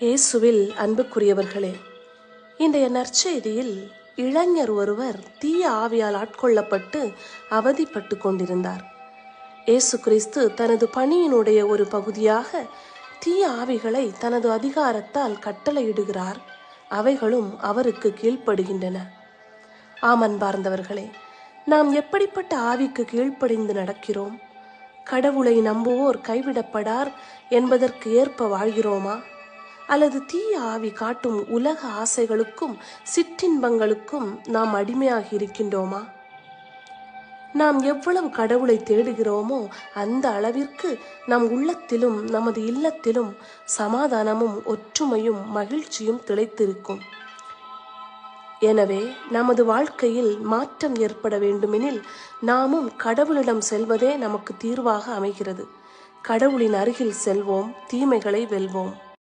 இயேசுவில் அன்புக்குரியவர்களே, இன்றைய நற்செய்தியில் இளைஞர் ஒருவர் தீய ஆவியால் ஆட்கொள்ளப்பட்டு அவதிப்பட்டு கொண்டிருந்தார். இயேசு கிறிஸ்து தனது பணியினுடைய ஒரு பகுதியாக தீய ஆவிகளை தனது அதிகாரத்தால் கட்டளையிடுகிறார். அவைகளும் அவருக்கு கீழ்ப்படுகின்றன. ஆம் அன்பார்ந்தவர்களே, நாம் எப்படிப்பட்ட ஆவிக்கு கீழ்ப்படிந்து நடக்கிறோம்? கடவுளை நம்புவோர் கைவிடப்படார் என்பதற்கு ஏற்ப வாழ்கிறோமா? அல்லது தீய ஆவி காட்டும் உலக ஆசைகளுக்கும் சிற்றின்பங்களுக்கும் நாம் அடிமையாகி இருக்கின்றோமா? நாம் எவ்வளவு கடவுளை தேடுகிறோமோ அந்த அளவிற்கு நம் உள்ளத்திலும் நமது இல்லத்திலும் சமாதானமும் ஒற்றுமையும் மகிழ்ச்சியும் திளைத்திருக்கும். எனவே நமது வாழ்க்கையில் மாற்றம் ஏற்பட வேண்டுமெனில் நாமும் கடவுளிடம் செல்வதே நமக்கு தீர்வாக அமைகிறது. கடவுளின் அருகில் செல்வோம், தீமைகளை வெல்வோம்.